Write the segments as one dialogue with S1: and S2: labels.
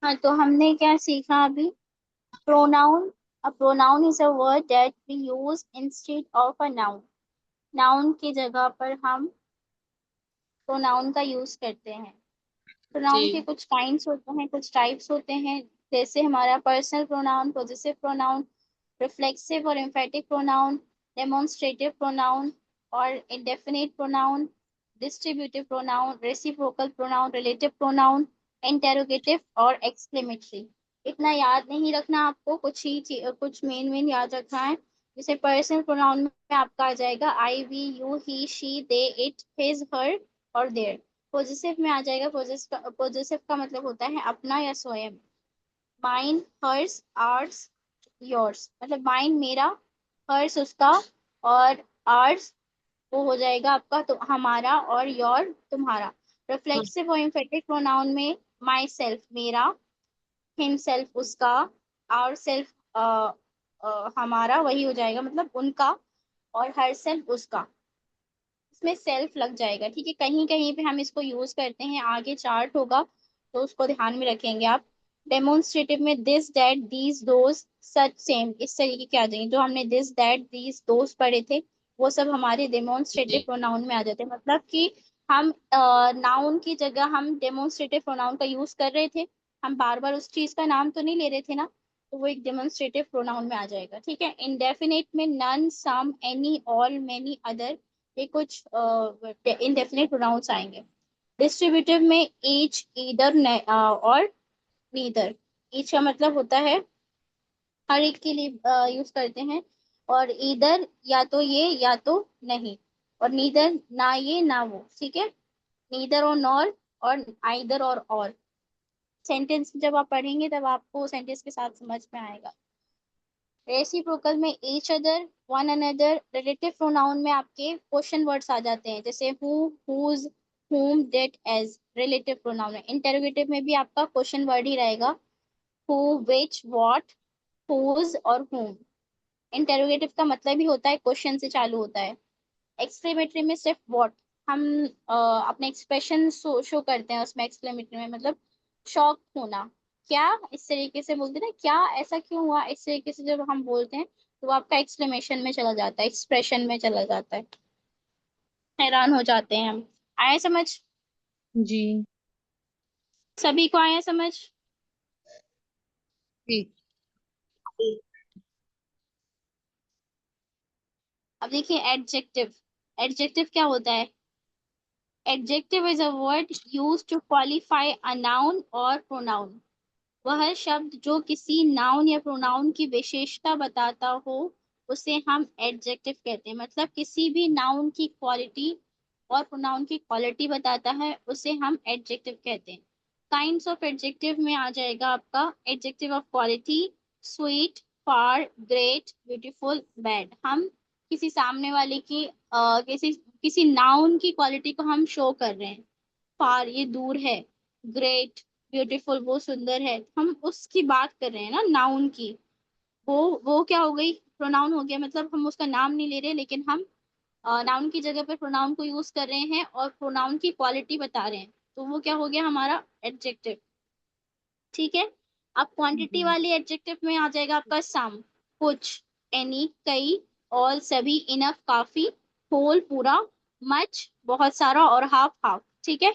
S1: हाँ, तो हमने क्या सीखा अभी? Pronoun. A pronoun is a word that we use instead of a noun. Noun की जगह पर हम प्रोनाउन का यूज करते हैं। प्रोनाउन के
S2: जी
S1: कुछ काइंड्स होते हैं, कुछ टाइप्स होते हैं। जैसे हमारा personal pronoun, possessive pronoun, reflexive और एम्फेटिक प्रोनाउन, डेमोन्स्ट्रेटिव प्रोनाउन और indefinite pronoun, distributive pronoun, reciprocal pronoun, relative pronoun, interrogative और एक्सक्लेमेटरी। इतना याद नहीं रखना आपको, कुछ मेन मेन याद रखना है। जैसे पर्सनल प्रोनाउन में आपका आ जाएगा I, we, you, he, she, they, it, his, her और देयर। पॉजेसिव में आ जाएगा, पॉजेसिव का मतलब होता है अपना या स्वयं। Mine, hers, ours, yours. मतलब माइन मेरा, हर्स उसका, और आर्स वो हो जाएगा आपका तो हमारा, और योर तुम्हारा।
S2: हाँ।
S1: रिफ्लेक्सिव और एम्फेटिक प्रोनाउन में माई सेल्फ मेरा, हिम सेल्फ उसका, आवर सेल्फ हमारा वही हो जाएगा मतलब उनका, और हर सेल्फ उसका। इसमें सेल्फ लग जाएगा, ठीक है। कहीं कहीं पे हम इसको यूज करते हैं, आगे चार्ट होगा तो उसको ध्यान में रखेंगे आप। डेमोन्स्ट्रेटिव में this, that, these, those, such, same, इस तरीके के आ जाएंगे। जो हमने दिस, दैट, दीज, दोज पढ़े थे वो सब हमारे डेमोन्स्ट्रेटिव
S2: जी
S1: प्रोनाउन में आ जाते हैं। मतलब कि हम नाउन की जगह हम डेमोन्स्ट्रेटिव प्रोनाउन का यूज कर रहे थे। हम बार बार उस चीज का नाम तो नहीं ले रहे थे ना, तो वो एक डेमोन्स्ट्रेटिव प्रोनाउन में आ जाएगा, ठीक है। इंडेफिनिट में नन, सम, एनी, ऑल, मेनी, अदर, ये कुछ इनडेफिनिट प्रोनाउंस आएंगे। डिस्ट्रीब्यूटिव में ईच, ईदर और नीदर। ईच का मतलब होता है हर एक के लिए यूज करते हैं, और ईदर या तो ये या तो नहीं, और नीदर ना ये ना वो, ठीक है। नीदर और नॉर, और आइदर और। सेंटेंस जब आप पढ़ेंगे तब आपको सेंटेंस के साथ समझ में आएगा। रेसिप्रोकल में each other, one another. Relative pronoun में आपके क्वेश्चन वर्ड्स आ जाते हैं, जैसे who, whose, whom, that, as। Relative pronoun है। इंटेरोगेटिव में भी आपका क्वेश्चन वर्ड ही रहेगा, हु, which, what, whose और whom। इंटेरोगेटिव का मतलब ही होता है क्वेश्चन से चालू होता है। एक्सक्लेमेटरी में सिर्फ व्हाट, हम अपने एक्सप्रेशन शो करते हैं उसमें। एक्सक्लेमेटरी में मतलब शॉक होना, क्या, इस तरीके से बोलते हैं ना, क्या ऐसा क्यों हुआ, इस तरीके से जब हम बोलते हैं तो वो आपका एक्सक्लेमेशन में चला जाता है, एक्सप्रेशन में चला जाता है। हैरान हो जाते हैं हम। आया समझ?
S2: जी
S1: सभी को आया समझ?
S2: जी
S1: अब देखिए एडजेक्टिव। एडजेक्टिव क्या होता है? Adjective is a word use to qualify a noun और प्रोनाउन। वह शब्द जो किसी नाउन या प्रोनाउन की विशेषता बताता हो उसे हम एडजेक्टिव कहते हैं। मतलब किसी भी नाउन की क्वालिटी और प्रोनाउन की क्वालिटी बताता है उसे हम एडजेक्टिव कहते हैं। काइंड्स ऑफ एडजेक्टिव में आ जाएगा आपका adjective of quality, sweet, far, great, beautiful, bad. हम किसी सामने वाले की किसी किसी नाउन की क्वालिटी को हम शो कर रहे हैं। फार ये दूर है, ग्रेट ब्यूटीफुल वो सुंदर है, हम उसकी बात कर रहे हैं ना, नाउन की। वो क्या हो गई, प्रोनाउन हो गया। मतलब हम उसका नाम नहीं ले रहे, लेकिन हम नाउन की जगह पर प्रोनाउन को यूज कर रहे हैं और प्रोनाउन की क्वालिटी बता रहे हैं, तो वो क्या हो गया हमारा एडजेक्टिव, ठीक है। अब क्वांटिटी
S2: जी
S1: वाले एडजेक्टिव में आ जाएगा आपका सम, कुछ, एनी, कई, ऑल सभी, इनफ काफी, होल पूरा, मच बहुत सारा, और हाफ हाफ, ठीक है।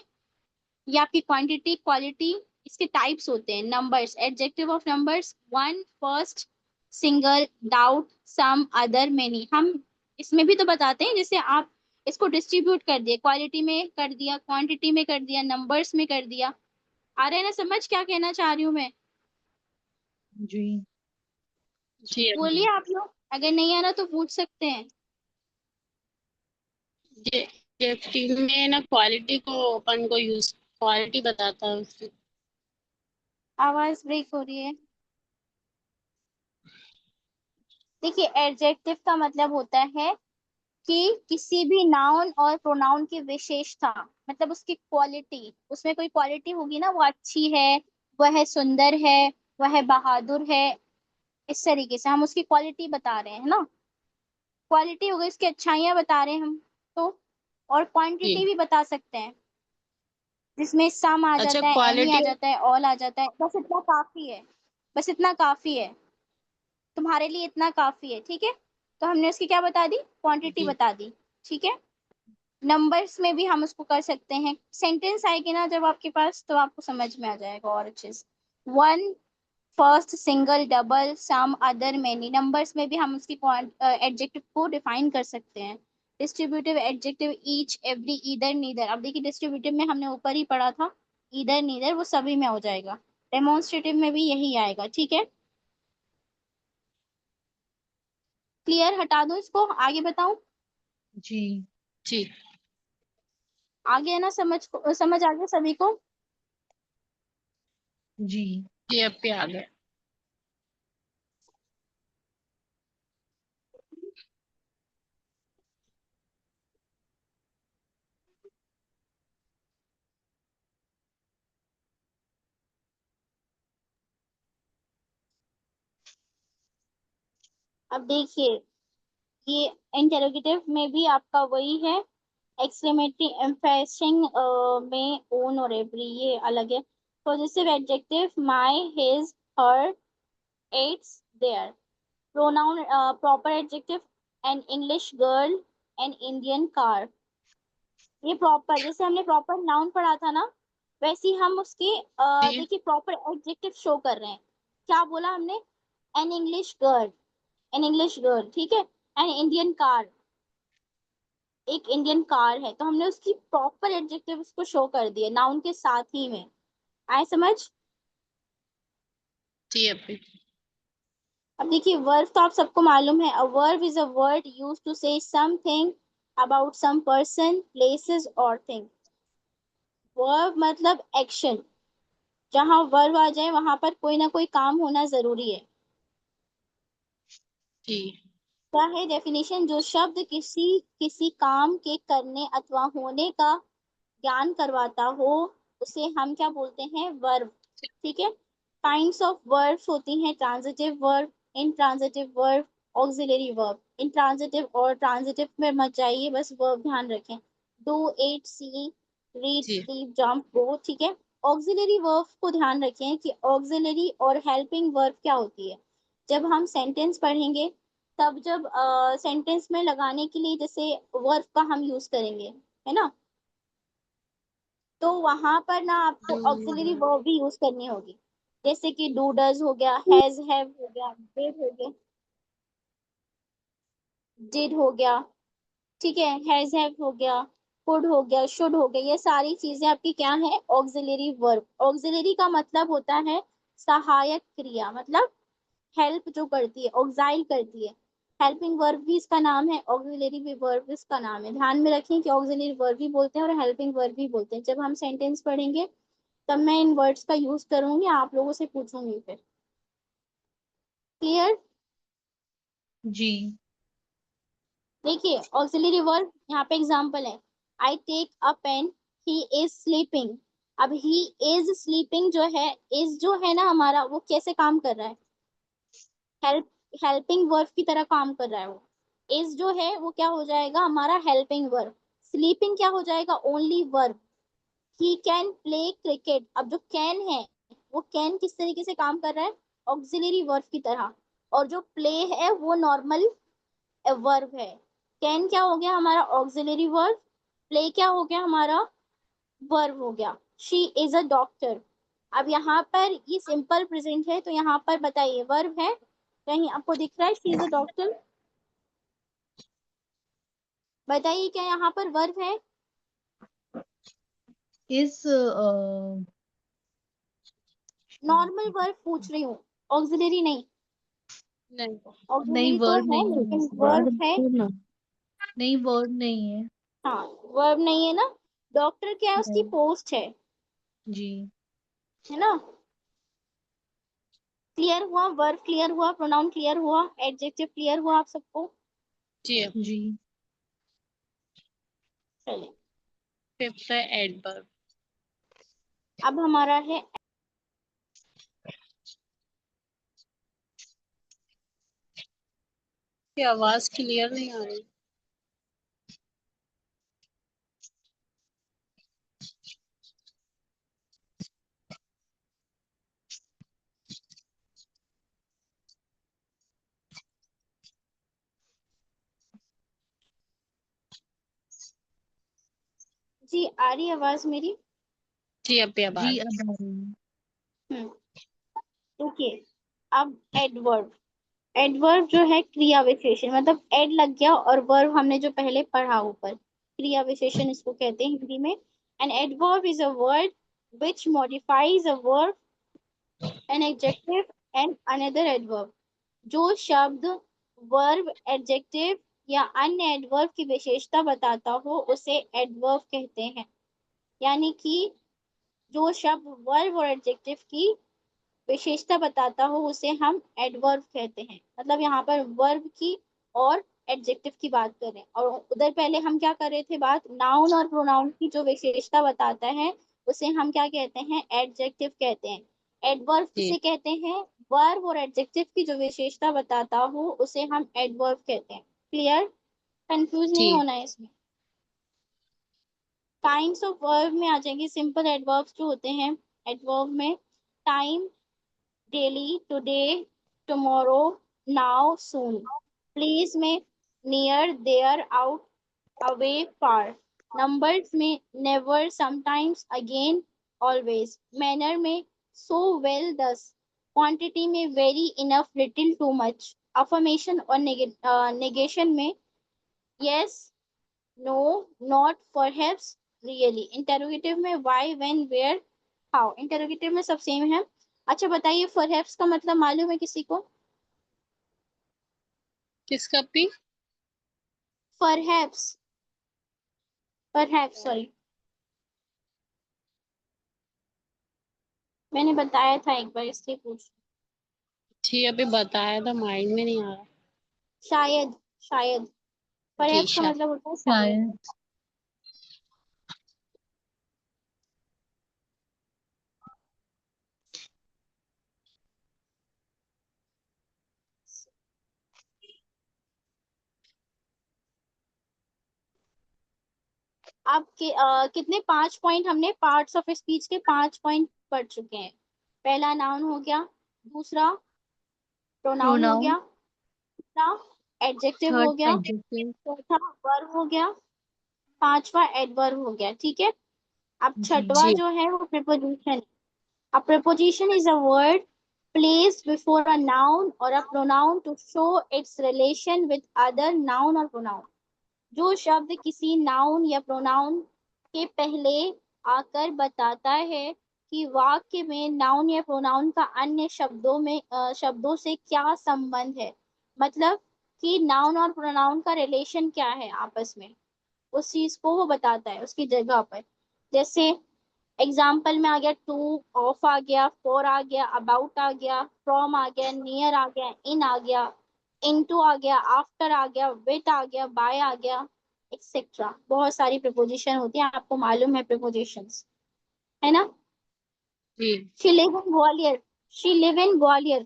S1: ये आपकी क्वांटिटी क्वालिटी। इसके टाइप्स होते हैं numbers, adjective of numbers, one, first, single, डाउट, सम, अदर, मेनी। हम इसमें भी तो बताते हैं, जैसे आप इसको डिस्ट्रीब्यूट कर दिए, क्वालिटी में कर दिया, क्वांटिटी में कर दिया, नंबर्स में कर दिया। आ रहा है ना समझ क्या कहना चाह रही हूँ मैं?
S2: जी जी
S1: बोलिए आप लोग, अगर नहीं आ रहा तो पूछ सकते हैं।
S2: एडजेक्टिव में ना क्वालिटी को अपन को यूज क्वालिटी बताता है उसकी।
S1: आवाज ब्रेक हो रही है। देखिए एडजेक्टिव का मतलब होता है कि किसी भी नाउन और प्रोनाउन की विशेषता, मतलब उसकी क्वालिटी, उसमें कोई क्वालिटी होगी ना, वो अच्छी है, वह सुंदर है, वह बहादुर है, इस तरीके से हम उसकी क्वालिटी बता रहे हैं ना। क्वालिटी हो गई, उसकी अच्छाइयां बता रहे हैं हम तो। और क्वांटिटी
S2: जी
S1: भी बता सकते हैं। जिसमें सम आ
S2: अच्छा,
S1: जाता है, एनी आ
S2: क्वालिटी।
S1: जाता है, ऑल आ जाता है, बस इतना काफी है। बस इतना काफी है, तुम्हारे लिए इतना काफी है, ठीक है। तो हमने उसकी क्या बता दी, क्वांटिटी
S2: जी।
S1: बता दी, ठीक है। नंबर्स में भी हम उसको कर सकते हैं, सेंटेंस आएगी ना जब आपके पास, तो आपको समझ में आ जाएगा और अच्छे से। वन, फर्स्ट, सिंगल, डबल, सम, अदर, मेनी, नंबर्स में भी हम उसकी एडजेक्टिव को डिफाइन कर सकते हैं। Distributive adjective, each, every, either, neither. अब देखिए डिस्ट्रीब्यूटिव में हमने ऊपर ही पढ़ा था, ईदर, नीदर, वो सभी में हो जाएगा। डेमोन्स्ट्रेटिव में भी यही आएगा, ठीक है। क्लियर, हटा दूं इसको, आगे बताऊं।
S3: जी।
S2: जी।
S1: आगे है ना, समझ आ गया सभी को।
S3: जी।
S2: जी, अब पे आ गए।
S1: अब देखिए, ये इंटेरोगेटिव में भी आपका वही है, एक्सक्लेमेटरी, एम्फेसिंग में ओन और एवरी, ये अलग है। Positive adjective, my, his, her, its, their. Pronoun, proper adjective, an English girl, an Indian car. ये प्रॉपर, जैसे हमने प्रॉपर नाउन पढ़ा था ना, वैसे ही हम उसके
S2: जी।
S1: देखिए प्रॉपर एडजेक्टिव शो कर रहे हैं। क्या बोला हमने, N English girl, N English girl, ठीक है। एन इंडियन कार, एक इंडियन कार है, तो हमने उसकी प्रॉपर एडजेक्टिव उसको शो कर दिए नाउन के साथ ही में। आए समझ।
S2: जी, अब पे।
S1: अब देखिए वर्ब तो आप सबको मालूम है, a verb is a word used to say something about some person, places और थिंग। वर्ब मतलब एक्शन, जहां वर्ब आ जाए वहां पर कोई ना कोई काम होना जरूरी है।
S2: जी।
S1: क्या है डेफिनेशन, जो शब्द किसी किसी काम के करने अथवा होने का ज्ञान करवाता हो, उसे हम क्या बोलते हैं, वर्ब, ठीक है। काइंड्स ऑफ वर्ब्स होती हैं, transitive verb, intransitive verb, auxiliary verb. Intransitive और ट्रांजिटिव में मत जाइए, बस वर्ब ध्यान रखें। डू, ईट, सी, रीड,
S2: जी।
S1: स्लीप, जंप, गो, ठीक है। ऑक्सिलरी वर्ब को ध्यान रखें कि ऑक्सिलरी और हेल्पिंग वर्ब क्या होती है। जब हम सेंटेंस पढ़ेंगे, तब जब सेंटेंस में लगाने के लिए जैसे वर्ब का हम यूज करेंगे, है ना, तो वहां पर ना आपको ऑक्सिलरी
S2: डू।
S1: वर्ब भी यूज करनी होगी। जैसे कि डू, डज हो गया, हैज, हैव हो गया, डिड हो गया, डिड हो गया, ठीक है, हैज, हैव हो गया, कुड हो गया, शुड हो गया, ये सारी चीजें आपकी क्या है, ऑक्सिलरी वर्ब। ऑक्सिलरी का मतलब होता है सहायक क्रिया, मतलब हेल्प जो करती है, ऑक्साइल करती है। हेल्पिंग वर्ब भी इसका नाम है, ऑक्सिलरी भी वर्ब इसका नाम है। ध्यान में रखें कि ऑक्सिलरी वर्ब भी बोलते हैं और हेल्पिंग वर्ब भी बोलते हैं। जब हम सेंटेंस पढ़ेंगे, तब मैं इन वर्ड्स का यूज करूंगी, आप लोगों से पूछूंगी फिर। क्लियर।
S3: जी।
S1: देखिए ऑक्सिलरी वर्ब यहाँ पे एग्जांपल है, I take a pen, he is sleeping. अब ही इज स्लीपिंग जो है, इज जो है ना हमारा, वो कैसे काम कर रहा है, हेल्प, हेल्पिंग वर्ब की तरह काम कर रहा है वो। इज जो है वो क्या हो जाएगा हमारा, हेल्पिंग वर्ब। स्लीपिंग क्या हो जाएगा, only verb. He can play cricket, अब जो कैन है, वो कैन किस तरीके से काम कर रहा है, ऑक्सिलरी वर्ब की तरह। और जो प्ले है वो नॉर्मल वर्ब है। कैन क्या हो गया हमारा, ऑक्सिलरी वर्ब। प्ले क्या हो गया हमारा, वर्ब हो गया। She is a doctor. अब यहाँ पर ये सिंपल प्रेजेंट है, तो यहाँ पर बताइए वर्ब है, कहीं आपको दिख रहा है शी इज अ डॉक्टर, बताइए क्या यहाँ पर वर्ब है।
S3: इस
S1: नॉर्मल वर्ब पूछ रही हूँ, ऑक्सिलरी नहीं।
S2: नहीं।
S3: नहीं,
S1: ऑक्सिलरी तो
S3: वर्ड
S1: है
S3: नहीं है।
S1: लेकिन वर्ब
S3: वर्ड
S1: है।
S3: नहीं, वर्ड नहीं है।
S1: हाँ, वर्ब नहीं है ना। डॉक्टर क्या है, उसकी
S3: नहीं।
S1: पोस्ट
S3: जी।
S1: है ना। क्लियर हुआ, वर्ब क्लियर हुआ, प्रोनाउन क्लियर हुआ, एडजेक्टिव क्लियर हुआ आप सबको।
S2: जी, अब
S3: जी।
S1: चलिए,
S2: फिफ्थ है एडवर्ब।
S1: अब हमारा है,
S2: की आवाज क्लियर नहीं आ रही।
S1: जी आ रही है आवाज मेरी?
S2: जी अब ये
S3: जी
S2: बात।
S3: अब आ रही है।
S1: ओके। अब एडवर्ब। एडवर्ब जो है क्रिया विशेषण, मतलब एड लग गया और वर्ब हमने जो पहले पढ़ा ऊपर, क्रिया विशेषण इसको कहते हैं हिंदी में। An adverb is a word which modifies a verb, an adjective and another adverb. जो शब्द वर्ब, एडजेक्टिव या अन्य एडवर्ब की विशेषता बताता हो उसे एडवर्ब कहते हैं। यानी कि जो शब्द वर्ब और एडजेक्टिव की विशेषता बताता हो उसे हम एडवर्ब कहते हैं। मतलब यहाँ पर वर्ब की और एडजेक्टिव की बात करें, और उधर पहले हम क्या कर रहे थे बात, नाउन और प्रोनाउन की जो विशेषता बताता है उसे हम क्या कहते हैं, एडजेक्टिव कहते हैं। एडवर्ब
S2: जी
S1: किसे कहते हैं, वर्ब और एडजेक्टिव की जो विशेषता बताता हो उसे हम एडवर्ब कहते हैं। क्लियर? कंफ्यूज नहीं
S2: जी
S1: होना है इसमें। काइंड्स ऑफ वर्ब में आ जाएंगे सिंपल एडवर्ब्स जो होते हैं। एडवर्ब में time, daily, today, tomorrow, now, soon. Place में near, there, out, away, far. Numbers में never, sometimes, again, always. Manner में सो, वेल, दस। क्वांटिटी में very, enough, little, too much. Affirmation और negation में yes, no, not, perhaps, really. Interrogative में why, when, where, how. Interrogative में सब same है। अच्छा बताइए, परहैप्स का मतलब मालूम है किसी को?
S2: किसका भी।
S1: परहैप्स, परहैप्स सॉरी, मैंने बताया था एक बार इसलिए पूछ।
S2: जी अभी बताया था, माइंड में नहीं आ रहा।
S1: शायद, शायद।
S2: जी
S1: परहैप्स का
S2: शायद।
S1: मतलब होता है शायद।
S3: शायद।
S1: आप कितने, 5 पॉइंट, हमने पार्ट्स ऑफ स्पीच के 5 पॉइंट पढ़ चुके हैं। पहला नाउन हो गया, दूसरा प्रोनाउन हो
S3: प्रोनाउन।
S1: गया, तीसरा एडजेक्टिव हो
S3: थर्ड
S1: गया,
S3: एडजेक्टिव।
S1: चौथा वर्ब हो गया, पांचवा एडवर्ब हो गया। ठीक है। अब
S3: जी।
S1: छठवा
S2: जी
S1: जो है वो preposition. A preposition is a word placed before a noun or a pronoun to show its relation with other noun or pronoun। जो शब्द किसी नाउन या प्रोनाउन के पहले आकर बताता है कि वाक्य में नाउन या प्रोनाउन का अन्य शब्दों में शब्दों से क्या संबंध है। मतलब कि नाउन और प्रोनाउन का रिलेशन क्या है आपस में, उस चीज को वो बताता है उसकी जगह पर। जैसे एग्जाम्पल में आ गया टू, ऑफ आ गया, फॉर आ गया, अबाउट आ गया, फ्रॉम आ गया, नियर आ गया, इन आ गया, इनटू आ गया, आफ्टर आ गया, विथ आ गया, बाय आ गया, एक्सेट्रा। बहुत सारी प्रिपोजिशन होती है, आपको मालूम है प्रिपोजिशंस, है ना?
S2: जी
S1: she live in Gwalior, she live in Gwalior,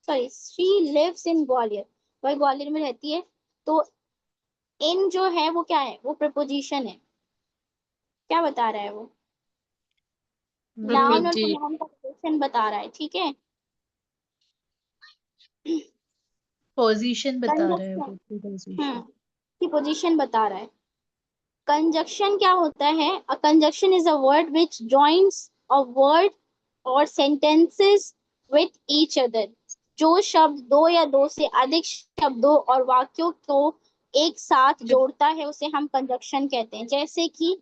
S1: sorry she lives in Gwalior, वह ग्वालियर में रहती है। तो इन जो है वो क्या है, वो प्रिपोजिशन है। क्या बता रहा है वो, नाउन और
S2: जी
S1: प्रोनाउन का रिलेशन बता रहा है। ठीक है।
S3: पोजीशन बता रहा है
S1: कंजक्शन,
S3: वो, पोजीशन।
S1: की पोजीशन बता रहा है। कंजक्शन क्या होता है, a conjunction is a word which joins a word और सेंटेंसेस विथ ईच अदर। जो शब्द दो या दो से अधिक शब्दों और वाक्यों को एक साथ जोड़ता है उसे हम कंजक्शन कहते हैं। जैसे कि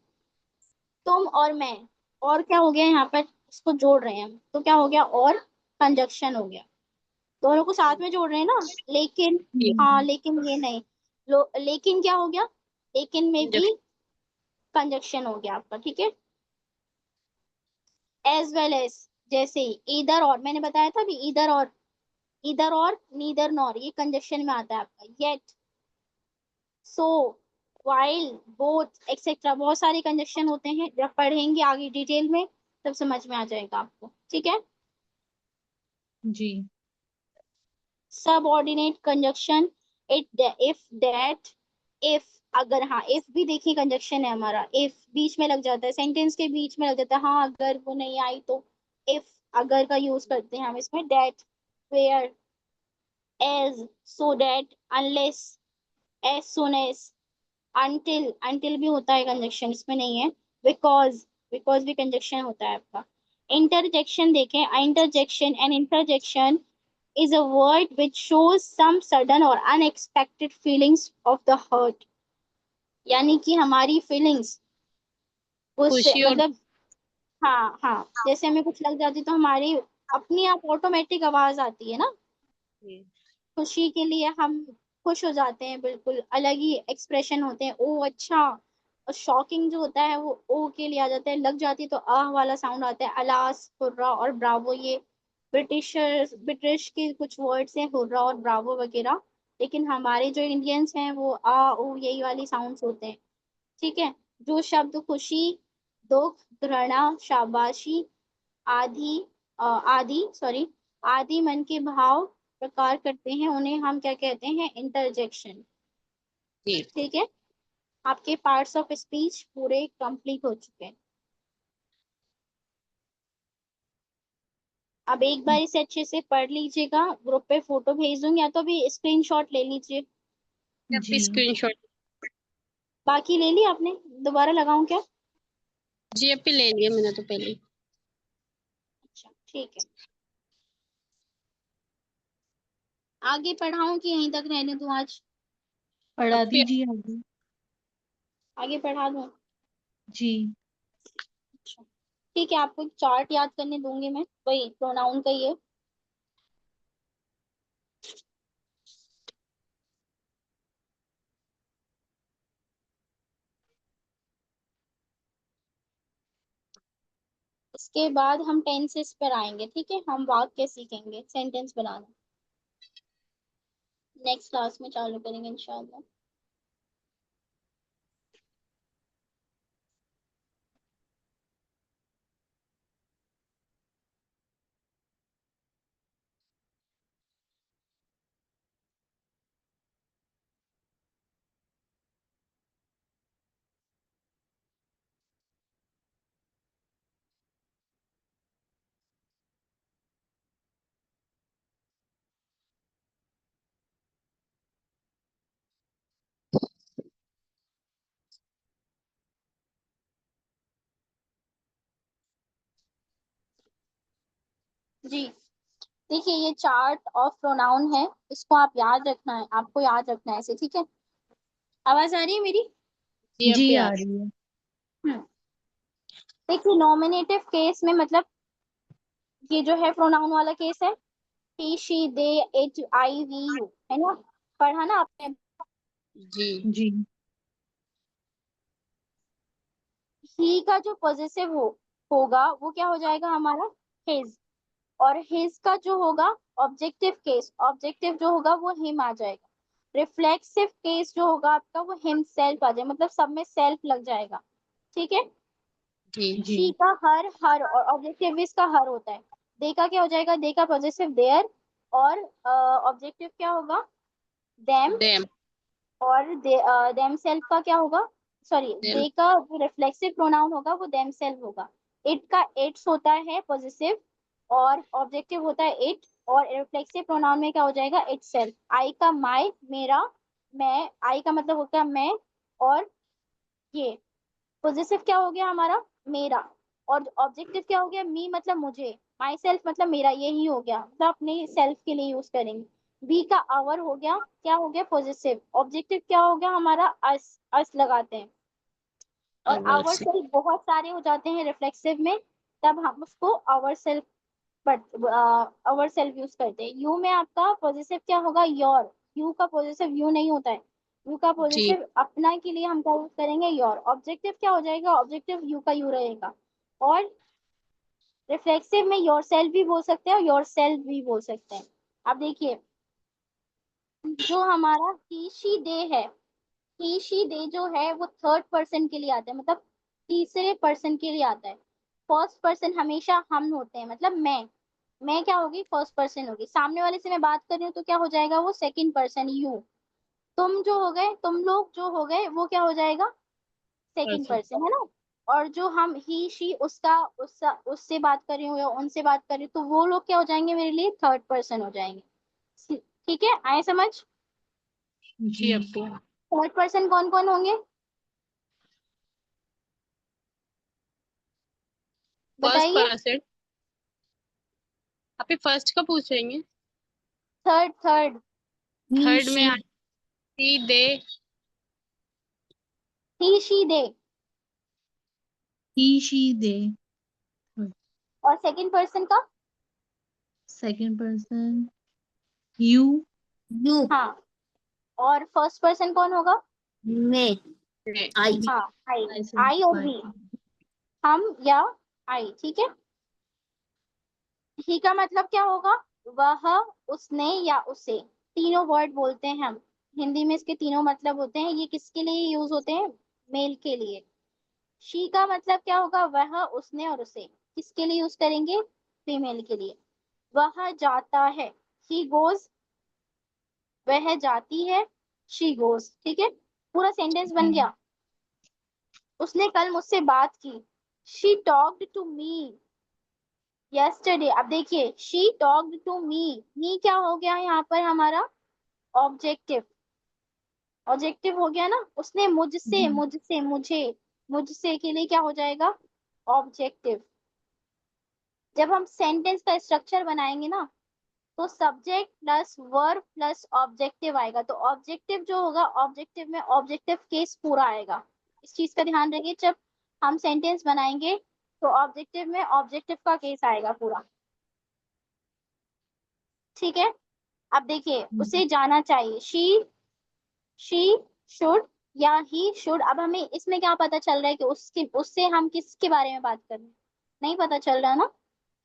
S1: तुम और मैं, और क्या हो गया यहाँ पर, इसको जोड़ रहे हैं हम तो क्या हो गया, और कंजक्शन हो गया। दोनों को साथ में जोड़ रहे हैं ना। लेकिन, हाँ लेकिन ये नहीं, लेकिन क्या हो गया, लेकिन में भी कंजक्शन हो गया आपका। ठीक है। एज वेल एज, जैसे इधर और, मैंने बताया था अभी, इधर और, इधर और, नीदर नॉर, ये कंजक्शन में आता है आपका। येट, सो, वाइल, बोथ, एक्सेट्रा। बहुत सारे कंजक्शन होते हैं, जब पढ़ेंगे आगे डिटेल में तब समझ में आ जाएगा आपको। ठीक है।
S3: जी।
S1: Subordinate conjunction, it, if, that, if. अगर, हाँ इफ भी देखिए कंजक्शन है हमारा। इफ बीच में लग जाता है, सेंटेंस के बीच में लग जाता है, हाँ अगर वो नहीं आई तो इफ, अगर का यूज करते हैं हम इसमें। That, where, as, so that, unless, as soon as, until, until भी होता है कंजक्शन, इसमें नहीं है। बिकॉज, बिकॉज भी कंजक्शन होता है आपका। इंटरजेक्शन देखें, interjection and interjection is a word which shows some sudden or unexpected feelings of the heart, यानी कि हमारी फीलिंग्स उस
S2: खुशी और
S1: मतलब, हाँ हाँ, जैसे हमें कुछ लग जाती तो हमारी अपनी आप ऑटोमेटिक आवाज आती है ना, खुशी के लिए हम खुश हो जाते हैं, बिल्कुल अलग ही एक्सप्रेशन होते हैं, ओ अच्छा। और शॉकिंग जो होता है वो ओ के लिए आ जाता है, लग जाती है तो आह वाला साउंड आता है, अलास, हुर्रा और ब्रावो, ये ब्रिटिश के कुछ वर्ड्स हैं, हुर्रा और ब्रावो वगैरह। लेकिन हमारे जो इंडियंस हैं वो आ ओ यही वाली साउंड्स होते हैं, ठीक है। जो शब्द खुशी, दुख, घृणा, शाबाशी आदि आदि सॉरी आदि मन के भाव प्रकार करते हैं, उन्हें हम क्या कहते हैं, इंटरजेक्शन।
S2: जी।
S1: ठीक है, आपके पार्ट्स ऑफ स्पीच पूरे कंप्लीट हो चुके हैं। अब एक बार इसे अच्छे से पढ़ लीजिएगा, ग्रुप पे फोटो भेज दूंगी, या तो अभी स्क्रीनशॉट ले लीजिए।
S3: जी
S2: स्क्रीनशॉट।
S1: बाकी ले ली आपने, दोबारा लगाऊं क्या?
S2: जी अब ले लिया मैंने तो पहले।
S1: अच्छा ठीक है, आगे पढ़ाऊं कि यहीं तक रहने दूं आज?
S3: पढ़ा
S2: अब
S3: दीजिए आगे।
S1: आगे पढ़ा दूं?
S3: जी
S1: अच्छा ठीक है, आपको एक चार्ट याद करने दूंगी मैं, वही प्रोनाउन का ही है। इसके बाद हम टेंसेस पर आएंगे, ठीक है, हम वाक्य सीखेंगे, सेंटेंस बनाना नेक्स्ट क्लास में चालू करेंगे इंशाल्लाह। जी देखिए, ये चार्ट ऑफ प्रोनाउन है, इसको आप याद रखना है, आपको याद रखना है इसे, ठीक है। आवाज आ रही है मेरी?
S2: जी अब
S3: जी आ
S2: यार।
S3: रही है।
S1: हम्म देखिए, नॉमिनेटिव केस में मतलब ये जो है प्रोनाउन वाला केस है, he she they it I we you, है ना, पढ़ा ना आपने?
S2: जी
S3: जी
S1: ही का जो पॉजेसिव होगा वो क्या हो जाएगा हमारा, हिज। और हिज का जो होगा ऑब्जेक्टिव केस, ऑब्जेक्टिव जो होगा वो हिम आ जाएगा। रिफ्लेक्सिव केस जो होगा आपका वो हिम सेल्फ आ जाएगा, मतलब सब में सेल्फ लग जाएगा, ठीक है।
S2: जी
S3: जी
S1: शी का हर और ऑब्जेक्टिव इज का हर होता है। दे का क्या हो जाएगा, दे का पॉजेसिव देयर, और ऑब्जेक्टिव क्या होगा, देम।
S2: डैम।
S1: और देम सेल्फ का क्या होगा, सॉरी
S2: डैम।
S1: दे का जो रिफ्लेक्सिव प्रोनाउन होगा वो देम सेल्फ होगा। इट का इट्स होता है पॉजिटिव, और ऑब्जेक्टिव होता है इट, और रिफ्लेक्सिव प्रोनाउन में क्या हो जाएगा, इट सेल्फ। आई का माई मेरा, मैं, आई का मतलब होता है मैं, और ये पॉजिटिव क्या हो गया हमारा, मेरा, और ऑब्जेक्टिव क्या हो गया, मी मतलब मुझे, माई सेल्फ मतलब मेरा, यही हो गया, मतलब अपने सेल्फ के लिए यूज करेंगे। वी का आवर हो गया, क्या हो गया, पॉजिटिव। ऑब्जेक्टिव क्या हो गया हमारा, अस लगाते हैं। और आवर
S2: आवर्स।
S1: सेल्फ बहुत सारे हो जाते हैं रिफ्लेक्सिव में, तब हम उसको ourself, but ourself use करते हैं। यू में आपका पॉजिटिव क्या होगा, योर। यू का पॉजिटिव यू नहीं होता है, यू का
S2: जी
S1: पॉजिटिव अपना के लिए हम क्या यूज करेंगे, योर। ऑब्जेक्टिव क्या हो जाएगा, ऑब्जेक्टिव यू का यू रहेगा। और रिफ्लेक्सिव में योर सेल्फ भी बोल सकते हैं और योर सेल्फ भी बोल सकते हैं। अब देखिए, जो हमारा ही शी दे है, ही शी दे जो है वो थर्ड पर्सन के लिए आता है, मतलब तीसरे पर्सन के लिए आता है। फर्स्ट पर्सन हमेशा हम होते हैं, मतलब मैं क्या होगी, फर्स्ट पर्सन होगी। सामने वाले से मैं बात कर रही हूँ तो क्या हो जाएगा, वो सेकंड पर्सन यू। तुम जो हो गए, तुम लोग जो हो गए, वो क्या हो जाएगा, सेकंड
S2: पर्सन।
S1: पर्सन, है ना। और जो हम ही शी उससे बात कर रही हूँ या उनसे बात कर रही हूँ, तो वो लोग क्या हो जाएंगे मेरे लिए, थर्ड पर्सन हो जाएंगे। ठीक है, आए समझ?
S2: जी
S3: जी
S2: अब यार।
S1: थर्ड पर्सन कौन कौन होंगे?
S2: फर्स्ट
S1: बताइए।
S2: पर्सन। आप फर्स्ट का पूछ रही हैं?
S1: Third third.
S3: he
S2: थर्ड में
S3: she
S2: she they.
S1: He she they.
S3: he she they
S1: और सेकंड पर्सन का?
S3: second person you
S4: You,
S1: हाँ। और फर्स्ट पर्सन कौन होगा?
S4: मैं,
S2: मैं।
S4: I,
S1: हाँ, आई।
S3: I said
S1: आई और
S3: my
S1: ही, हम या आई, ठीक है। ही का मतलब क्या होगा? वह, उसने या उसे। तीनों वर्ड बोलते हैं हम हिंदी में, इसके तीनों मतलब होते हैं। ये किसके लिए यूज होते हैं? मेल के लिए। शी का मतलब क्या होगा? वह, उसने और उसे। किसके लिए यूज करेंगे? फीमेल के लिए। वह जाता है, ही गोज। वह जाती है, शी गोज। ठीक है, पूरा सेंटेंस बन गया। उसने कल मुझसे बात की, she talked to me yesterday. अब देखिए, शी टॉक्ड टू मी क्या हो गया यहाँ पर हमारा? ऑब्जेक्टिव। ऑब्जेक्टिव हो गया ना। उसने मुझसे,
S3: जी
S1: मुझसे, मुझे, मुझसे के लिए क्या हो जाएगा? ऑब्जेक्टिव। जब हम सेंटेंस का स्ट्रक्चर बनाएंगे ना, तो subject plus verb plus objective आएगा। तो ऑब्जेक्टिव जो होगा, ऑब्जेक्टिव में ऑब्जेक्टिव केस पूरा आएगा। इस चीज का ध्यान रखिए, जब हम सेंटेंस बनाएंगे तो ऑब्जेक्टिव में ऑब्जेक्टिव का केस आएगा पूरा। ठीक है। अब देखिए, उसे जाना चाहिए, शी शुड या ही शुड। अब हमें इसमें क्या पता चल रहा है कि उसके, उससे हम किसके बारे में बात कर रहे हैं? नहीं पता चल रहा ना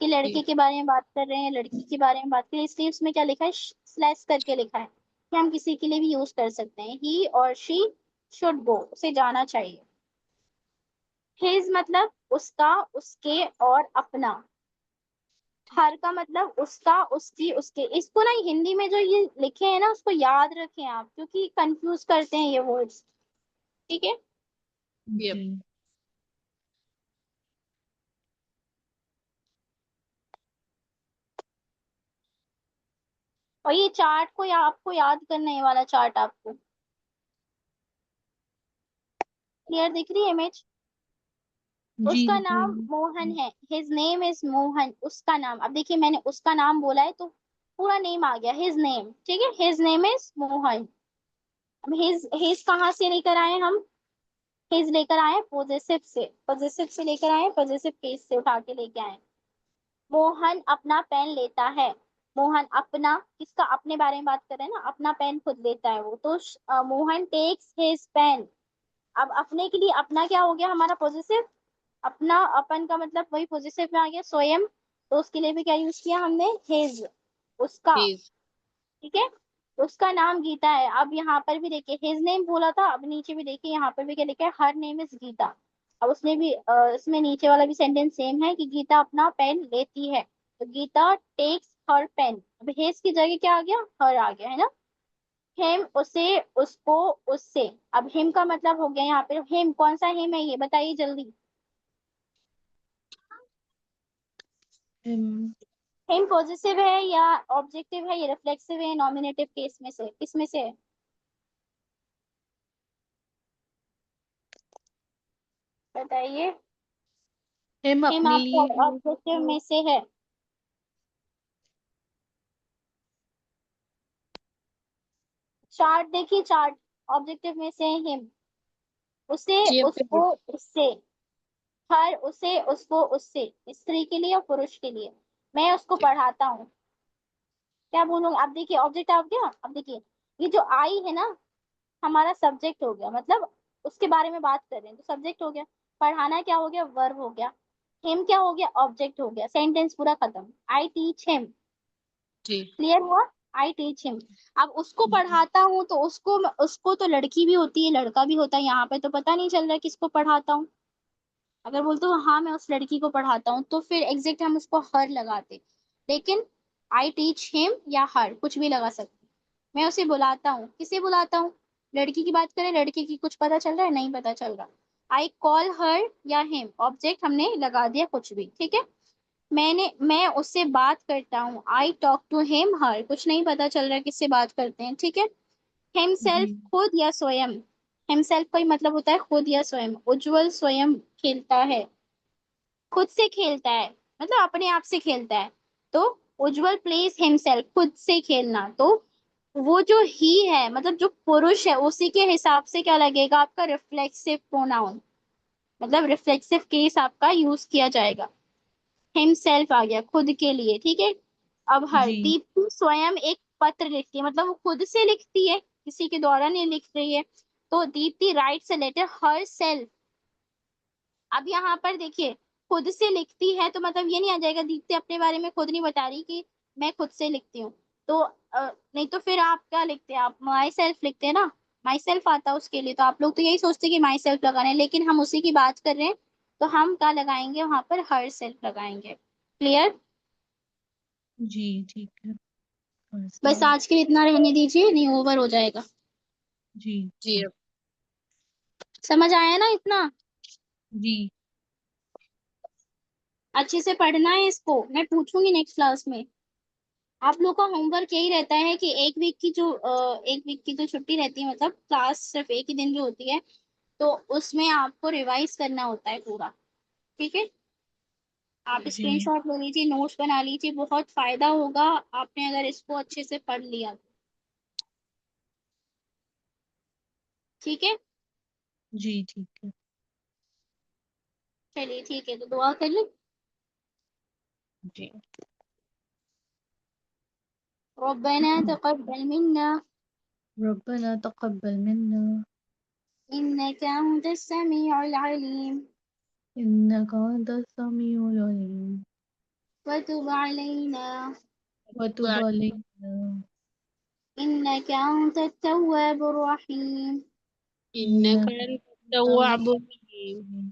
S1: कि लड़के के बारे में बात कर रहे हैं, लड़की के बारे में बात कर रहे हैं। इसलिए उसमें क्या लिखा है? स्लैश करके लिखा है कि हम किसी के लिए भी यूज कर सकते हैं। ही और शी शुड गो, उसे जाना चाहिए। हिज मतलब उसका, उसके और अपना। हर का मतलब उसका, उसकी, उसके। इसको ना हिंदी में जो ये लिखे हैं ना, उसको याद रखें आप, क्योंकि कंफ्यूज करते हैं ये वर्ड्स। ठीक है।
S2: यप।
S3: जी
S1: और ये चार्ट को आपको याद करना है, ये वाला चार्ट आपको क्लियर दिख रही है इमेज?
S3: जी
S1: उसका
S3: दिख
S1: नाम
S3: रही
S1: मोहन
S3: है।
S1: है, हिज नेम इज मोहन। उसका नाम, अब देखिए मैंने उसका नाम बोला है तो पूरा नेम आ गया, हिज नेम। ठीक है, हिज नेम इज मोहन। अब हिज कहाँ से लेकर आए हम? हिज लेकर आए पोजेसिव से, पोजेसिव से लेकर आए, पोजेसिव केस से उठा के लेके आए। मोहन अपना पेन लेता है। मोहन अपना, किसका? अपने बारे में बात कर रहे हैं ना, अपना पेन खुद लेता है वो तो। Mohan takes his pen. अब अपने के लिए अपना क्या हो गया हमारा? पॉजिटिव। अपना, अपन का मतलब वही पॉजिटिव में आ गया, स्वयं। तो उसके लिए भी क्या यूज किया हमने? हिज, उसका।
S2: प्लीज।
S1: ठीक है। उसका नाम गीता है। अब यहाँ पर भी देखिए, हिज नेम बोला था, अब नीचे भी देखिए यहाँ पर भी क्या लिखा है? Her name is Geeta. अब उसने भी इसमें नीचे वाला भी सेंटेंस सेम है कि गीता अपना पेन लेती है, तो गीता टेक्स हर पेन। अब हिज की जगह क्या आ गया? हर आ गया, है ना। हिम, उसे, उसको, उससे। अब हिम का मतलब हो गया यहाँ पे, हिम कौन सा हिम है ये बताइए जल्दी।
S3: हिम
S1: हिम पॉजिटिव है या ऑब्जेक्टिव है? ये रिफ्लेक्सिव है, नॉमिनेटिव केस में से किसमें से है? बताइए।
S3: हिम
S1: हिम
S3: अपने
S1: आपको
S3: लिए use
S1: ऑब्जेक्टिव में से है। चार्ट देखिए, चार्ट ऑब्जेक्टिव में से है हिम। उसे,
S2: जी अब
S1: उसको, उससे। हर, उसे, उसको, उससे। स्त्री के लिए और पुरुष के लिए। मैं उसको पढ़ाता हूँ, क्या बोलूंगा? अब देखिए ऑब्जेक्ट आ गया। अब देखिए, ये जो आई है ना, हमारा सब्जेक्ट हो गया, मतलब उसके बारे में बात कर रहे हैं तो सब्जेक्ट हो गया। पढ़ाना क्या हो गया? वर्ब हो गया। हिम क्या हो गया? ऑब्जेक्ट हो गया। सेंटेंस पूरा खत्म। I teach him.
S2: जी।
S1: क्लियर हुआ? I teach him. अब उसको पढ़ाता हूँ तो उसको, उसको तो लड़की भी होती है, लड़का भी होता है। यहाँ पे तो पता नहीं चल रहा है किसको पढ़ाता हूँ। अगर बोलते हो हाँ मैं उस लड़की को पढ़ाता हूँ, तो फिर एग्जैक्ट हम उसको हर लगाते। लेकिन आई टीच हिम या हर कुछ भी लगा सकते। मैं उसे बुलाता हूँ, किसे बुलाता हूँ? लड़की की बात करें, लड़की की कुछ पता चल रहा है? नहीं पता चल रहा। आई कॉल हर या हिम, ऑब्जेक्ट हमने लगा दिया कुछ भी। ठीक है। मैं उससे बात करता हूँ, I talk to him her, कुछ नहीं पता चल रहा है किससे बात करते हैं। ठीक है। हिमसेल्फ,
S3: जी
S1: खुद या स्वयं। हिमसेल्फ का ही मतलब होता है खुद या स्वयं। उज्जवल स्वयं खेलता है। खुद से खेलता है, मतलब अपने आप से खेलता है। तो उज्जवल प्लेस हिमसेल्फ, खुद से खेलना, तो वो जो ही है मतलब जो पुरुष है उसी के हिसाब से क्या लगेगा आपका रिफ्लेक्सिव प्रोनाउन, मतलब रिफ्लेक्सिव केस आपका यूज किया जाएगा। हिमसेल्फ आ गया खुद के लिए, ठीक है। अब हर
S3: जी
S1: दीप्ति स्वयं एक पत्र लिखती है, मतलब वो खुद से लिखती है, किसी के द्वारा नहीं लिख रही है। तो Deepti writes a letter herself. अब यहाँ पर देखिए, खुद से लिखती है तो मतलब ये नहीं आ जाएगा दीप्ति अपने बारे में खुद नहीं बता रही कि मैं खुद से लिखती हूँ। तो नहीं तो फिर आप क्या लिखते हैं, आप माई सेल्फ लिखते हैं ना, माई सेल्फ आता है उसके लिए, तो आप लोग तो यही सोचते हैं कि माई सेल्फ लगाना है, लेकिन हम उसी की बात कर रहे हैं। तो हम क्या लगाएंगे वहां पर, हर सेल्फ लगाएंगे। क्लियर?
S3: जी ठीक है।
S1: बस
S3: पर्सन।
S1: आज के लिए इतना रहने दीजिए, नहीं ओवर हो जाएगा।
S3: जी
S2: जी।
S1: समझ आया ना इतना?
S3: जी
S1: अच्छे से पढ़ना है इसको, मैं पूछूंगी नेक्स्ट क्लास में। आप लोग का होमवर्क यही रहता है कि एक वीक की जो छुट्टी रहती है, मतलब क्लास सिर्फ एक ही दिन जो होती है, तो उसमें आपको रिवाइज करना होता है पूरा। ठीक है? आप
S3: जी
S1: स्क्रीनशॉट ले लीजिए, नोट्स बना लीजिए, बहुत फायदा होगा आपने अगर इसको अच्छे से पढ़ लिया तो। ठीक है?
S3: जी ठीक है।
S1: चलिए ठीक है, तो दुआ कर लो।
S3: जी
S1: रब्बना तक़ब्बल मिन्ना
S3: रब्बना तक़ब्बल मिन्ना
S1: इन्नका अंतस समीउल अलीम
S3: इन्नका अंतस समीउल अलीम
S1: वतुब अलैना
S3: व तुब अलैना
S1: इन्नका अंतत तव्वाबुर रहीम
S2: इन्नका
S3: इन्नका
S2: तव्वाबुर रहीम।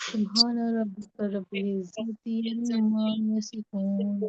S3: सुब्हान रब्बिका रब्बिल इज्जति अम्मा यसिफून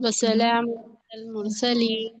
S2: वसलाम अलल मुरसलीन।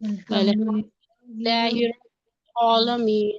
S3: अल्हम्दुलिल्लाहि
S2: वल्हम्दुलिल्लाहि रब्बिल आलमीन।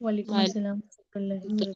S3: वालेकुम अस्सलाम व रहमतुल्लाहि व बरकातहू।